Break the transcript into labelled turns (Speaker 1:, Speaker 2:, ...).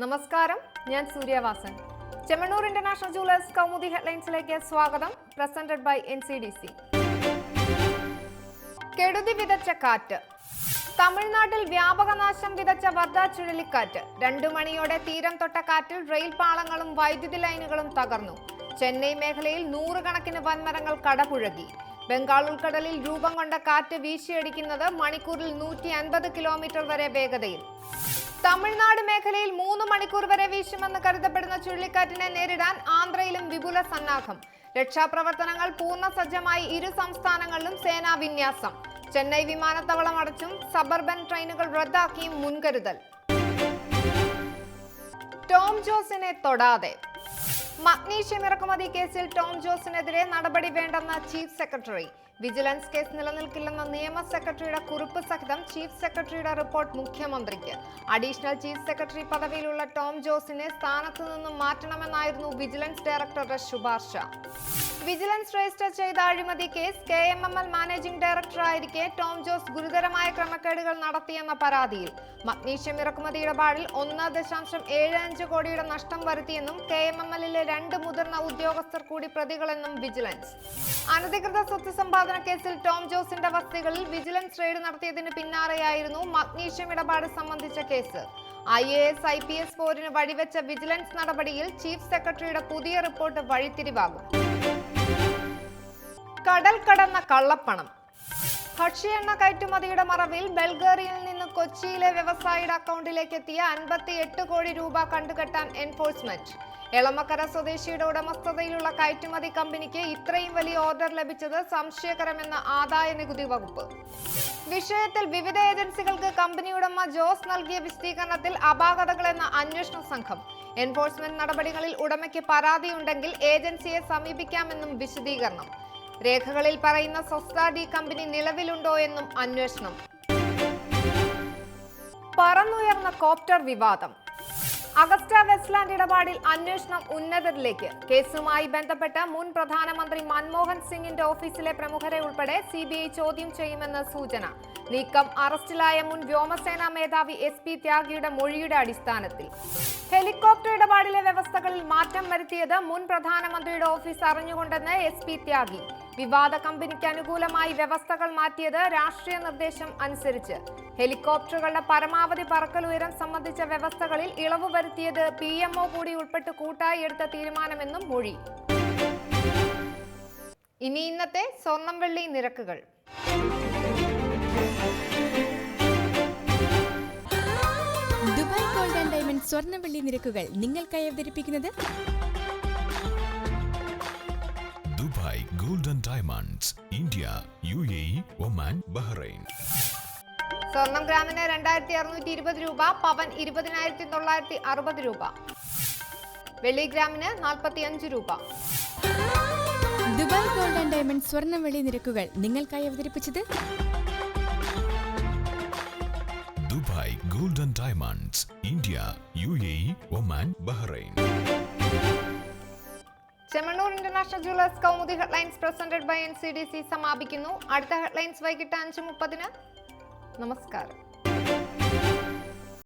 Speaker 1: നമസ്കാരം, ഞാൻ Suryavasan. Chemmanur international jewellers Kaumudi ഹെഡ്ലൈൻസിലേക്ക് സ്വാഗതം. Presented by NCDC. കെടുതി വിതച്ച കാറ്റ്. തമിഴ്നാട്ടിൽ വ്യാപക നാശം വിതച്ച വർധ ചുഴലിക്കാറ്റ്. 2 മണിയോടെ തീരം തൊട്ട കാറ്റിൽ റെയിൽ പാളങ്ങളും വൈദ്യുതി ലൈനുകളും തകർന്നു. ചെന്നൈ മേഖലയിൽ 100 കണക്കിന് വൻമരങ്ങൾ കടപുഴകി. ബംഗാൾ ഉൾക്കടലിൽ രൂപം കൊണ്ട കാറ്റ് വീശിയടിക്കുന്നത് മണിക്കൂറിൽ 150 കിലോമീറ്റർ വരെ വേഗതയിൽ. തമിഴ്നാട് മേഖലയിൽ 3 മണിക്കൂർ വരെ വീശുമെന്ന് കരുതപ്പെടുന്ന ചുഴലിക്കാറ്റിനെ നേരിടാൻ ആന്ധ്രയിലും വിപുല സന്നാഹം. രക്ഷാപ്രവർത്തനങ്ങൾ പൂർണ്ണ സജ്ജമായി ഇരു സംസ്ഥാനങ്ങളിലും സേനാ വിന്യാസം. ചെന്നൈ വിമാനത്താവളം അടച്ചും സബർബൻ ട്രെയിനുകൾ റദ്ദാക്കിയും മുൻകരുതൽ. ടോം ജോസിനെ തൊടാതെ. മഗ്നീഷ്യം ഇറക്കുമതി കേസിൽ ടോം ജോസിനെതിരെ നടപടി വേണ്ടെന്ന് ചീഫ് സെക്രട്ടറി. വിജിലൻസ് കേസ് നിലനിൽക്കില്ലെന്ന നിയമ സെക്രട്ടറിയുടെ കുറിപ്പ് സഹിതം ചീഫ് സെക്രട്ടറിയുടെ റിപ്പോർട്ട് മുഖ്യമന്ത്രിക്ക്. അഡീഷണൽ ചീഫ് സെക്രട്ടറി പദവിയിലുള്ള ടോം ജോസിനെ സ്ഥാനത്തു നിന്നും മാറ്റണമെന്നായിരുന്നു വിജിലൻസ് ഡയറക്ടറുടെ ശുപാർശ. വിജിലൻസ് രജിസ്റ്റർ ചെയ്ത അഴിമതി കേസ് KMML മാനേജിംഗ് ഡയറക്ടറായിരിക്കെ ടോം ജോസ് ഗുരുതരമായ ക്രമക്കേടുകൾ നടത്തിയെന്ന പരാതിയിൽ മഗ്നീഷ്യം ഇറക്കുമതി ഇടപാടിൽ 1.75 കോടിയുടെ നഷ്ടം വരുത്തിയെന്നും KMMLലെ 2 മുതിർന്ന ഉദ്യോഗസ്ഥർ കൂടി പ്രതികളെന്നും വിജിലൻസ്. അനധികൃത സ്വത്ത് സമ്പാദന കേസിൽ ടോം ജോസിന്റെ വസതികളിൽ വിജിലൻസ് റെയ്ഡ് നടത്തിയതിന് പിന്നാലെയായിരുന്നു മഗ്നീഷ്യം ഇടപാട് സംബന്ധിച്ച കേസ്. IAS IPS പോരിന് വഴിവെച്ച വിജിലൻസ് നടപടിയിൽ ചീഫ് സെക്രട്ടറിയുടെ പുതിയ റിപ്പോർട്ട് വഴിത്തിരിവാകും. കടൽ കടന്ന കള്ളപ്പണം. ഭക്ഷ്യ എണ്ണ കയറ്റുമതിയുടെ മറവിൽ ബൾഗേറിയയിൽ നിന്ന് കൊച്ചിയിലെ വ്യവസായിയുടെ അക്കൗണ്ടിലേക്ക് എത്തിയ 58 കോടി രൂപ കണ്ടുകെട്ടാൻ എൻഫോഴ്സ്മെന്റ്. എളമക്കര സ്വദേശിയുടെ ഉടമസ്ഥതയിലുള്ള കയറ്റുമതി കമ്പനിക്ക് ഇത്രയും വലിയ ഓർഡർ ലഭിച്ചത് സംശയകരമെന്ന ആദായ നികുതി വകുപ്പ്. വിഷയത്തിൽ വിവിധ ഏജൻസികൾക്ക് കമ്പനി ഉടമ ജോസ് നൽകിയ വിശദീകരണത്തിൽ അപാകതകളെന്ന അന്വേഷണ സംഘം. എൻഫോഴ്സ്മെന്റ് നടപടികളിൽ ഉടമയ്ക്ക് പരാതിയുണ്ടെങ്കിൽ ഏജൻസിയെ സമീപിക്കാമെന്നും വിശദീകരണം. രേഖകളിൽ പറയുന്ന സൊസ്താഡി കമ്പനി നിലവിലുണ്ടോ എന്നും അന്വേഷണം. പറന്നുയർന്ന കോപ്റ്റർ വിവാദം. അഗസ്റ്റ വെസ്റ്റ്ലാൻഡ് ഇടപാടിൽ അന്വേഷണം ഉന്നതരിലേക്ക്. കേസുമായി ബന്ധപ്പെട്ട് മുൻ പ്രധാനമന്ത്രി മൻമോഹൻ സിംഗിന്റെ ഓഫീസിലെ പ്രമുഖരെ ഉൾപ്പെടെ CBI ചോദ്യം ചെയ്യുമെന്ന് സൂചന. നീക്കം അറസ്റ്റിലായ മുൻ വ്യോമസേനാ മേധാവി SP ത്യാഗിയുടെ മൊഴിയുടെ അടിസ്ഥാനത്തിൽ. ഹെലികോപ്റ്റർ ഇടപാടിലെ വ്യവസ്ഥകളിൽ മാറ്റം വരുത്തിയത് മുൻ പ്രധാനമന്ത്രിയുടെ ഓഫീസ് അറിഞ്ഞുകൊണ്ടെന്ന് SP ത്യാഗി. വിവാദ കമ്പനിക്ക് അനുകൂലമായി വ്യവസ്ഥകൾ മാറ്റിയത് രാഷ്ട്രീയ നിർദ്ദേശം അനുസരിച്ച്. ഹെലികോപ്റ്ററുകളുടെ പരമാവധി പറക്കൽ ഉയരം സംബന്ധിച്ച വ്യവസ്ഥകളിൽ ഇളവ് വരുത്തിയത് PMO കൂടി ഉൾപ്പെട്ട് കൂട്ടായി എടുത്ത തീരുമാനമെന്നും മൊഴി. ഇനി ഇന്നത്തെ സ്വർണം വെള്ളി നിരക്കുകൾ.
Speaker 2: ദുബായ് ഗോൾഡ് ആൻഡ് ഡയമണ്ട് സ്വർണ്ണ വെള്ളി നിരക്കുകൾ നിങ്ങൾക്കായി അവതരിപ്പിക്കുന്നത്
Speaker 3: Dubai gold and diamonds, India, UAE, Oman, Bahrain.
Speaker 1: സ്വർണം ഗ്രാമിന് 2620 രൂപ, പവൻ 20,960 രൂപ, വെള്ളി ഗ്രാമിന് 45 രൂപ.
Speaker 2: ദുബായ് ഗോൾഡ് ആൻഡ് ഡയമണ്ട് സ്വർണ്ണ വെള്ളി നിരക്കുകൾ നിങ്ങൾക്കായി അവതരിപ്പിച്ചത്
Speaker 3: Dubai gold and diamonds, India, UAE, Oman, Bahrain.
Speaker 1: Chemmanur international jewellers Kaumudi headlines presented by NCDC സമാപിക്കുന്നു. അടുത്ത ഹെഡ്ലൈൻസ് വൈകിട്ട് 5:30. നമസ്കാരം.